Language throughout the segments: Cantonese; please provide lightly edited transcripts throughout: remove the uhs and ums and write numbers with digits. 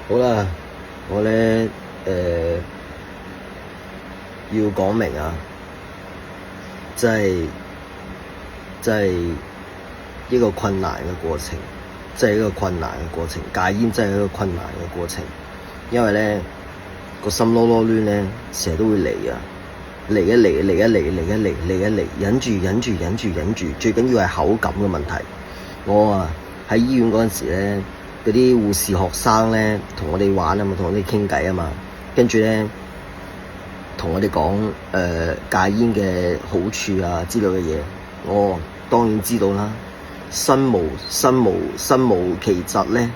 好啦，我咧要講明啊，即係一個困難嘅過程，戒煙真係一個困難嘅過程，因為咧個心囉囉攣咧，成日都會嚟啊，嚟一嚟，忍住，最緊要係口感嘅問題。我啊喺醫院嗰陣時咧，嗰啲護士學生咧同我哋玩啊嘛，同我哋傾偈啊嘛，跟住咧同我哋講戒煙嘅好處啊之類嘅嘢，我當然知道啦。身無其疾咧，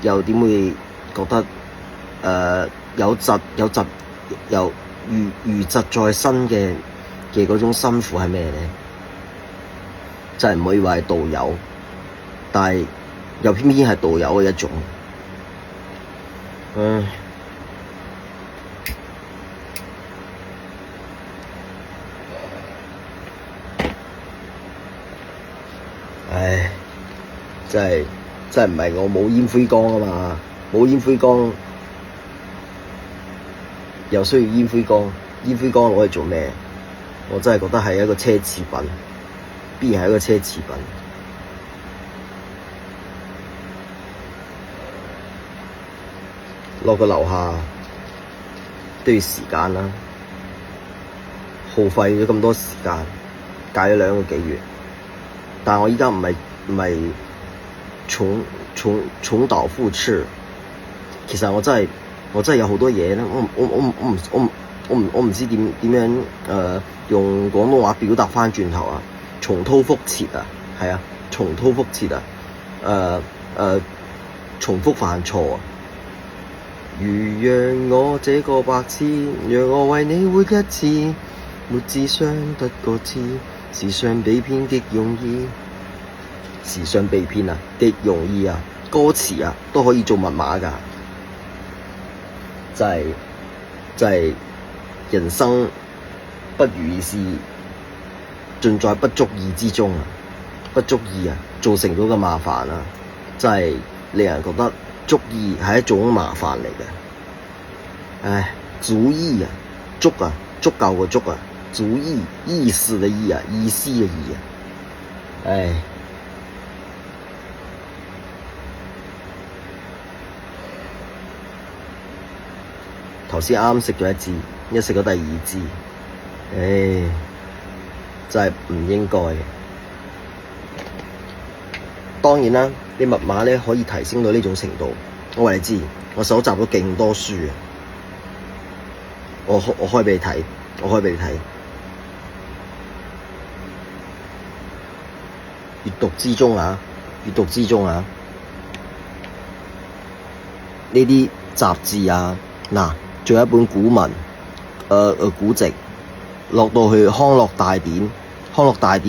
又點會覺得有疾如疾在身嘅嗰種辛苦係咩咧？真係唔可以話係道友，但係又偏偏係道友嘅一種。唉，真係唔係我冇煙灰缸啊嘛，冇煙灰缸又需要煙灰缸，煙灰缸攞嚟做咩？我真係覺得係一個奢侈品，必然係一個奢侈品。落個樓下都要時間啦，耗費咗咁多時間，戒咗2個幾月。但我依家唔係重蹈覆轍，其實我真係有好多嘢咧，我唔知點樣用廣東話表達翻轉頭啊，重蹈覆轍啊，係啊，重蹈覆轍啊，重複犯錯啊。如讓我這個白痴，讓我為你活一次，沒智商得個知。時常被騙極容易，時常被騙啊，極容易啊！歌詞啊都可以做密碼㗎，就係人生不如意事盡在不足意之中啊！不足意啊，造成咗個麻煩啊，真係令人覺得足意係一種麻煩嚟嘅。唉，足意啊，足夠個足啊！足意，意思嘅意啊，意思嘅意啊，唉，頭先啱食咗1支，一食咗第2支，唉，真係唔應該。當然啦，你密碼咧可以提升到呢種程度，我話你知，我搜集咗勁多書啊，我開俾你睇，閱讀之中啊，呢啲雜誌啊，嗱，仲有一本古文，古籍，落到去康樂大典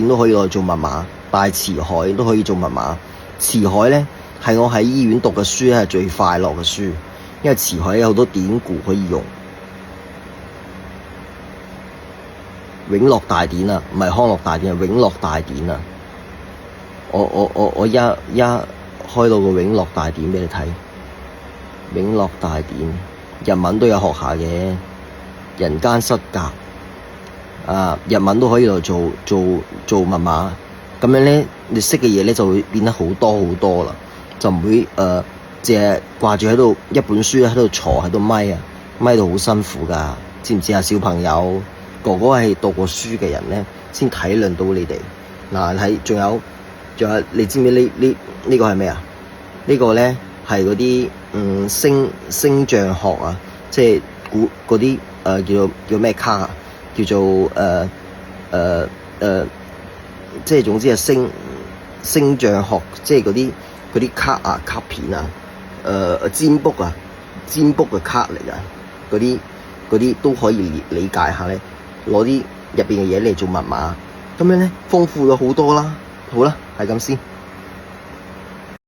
都可以攞嚟做密碼，大辭海都可以做密碼。辭海咧係我喺醫院讀嘅書係最快樂嘅書，因為辭海有好多典故可以用。永樂大典啊，唔係康樂大典，係永樂大典啊！我一開到個永樂大典俾你睇，永樂大典日文都有學下嘅，人間失格啊！日文都可以嚟做密碼，咁樣咧，你識嘅嘢咧就會變得好多啦，就唔會淨係掛住喺度一本書喺度坐喺度咪到好辛苦噶，知唔知啊？小朋友，哥哥係讀過書嘅人咧，先體諒到你哋。嗱，仲有，你知唔知呢個係咩啊？呢個咧係嗰啲星象學啊，即係嗰啲叫咩卡啊？叫做即係總之係星象學，即係嗰啲卡啊、卡片啊、占卜嘅卡嚟噶，嗰啲都可以理解下咧，攞啲入邊嘅嘢嚟做密碼，咁樣咧豐富咗好多啦。好啦，係咁先。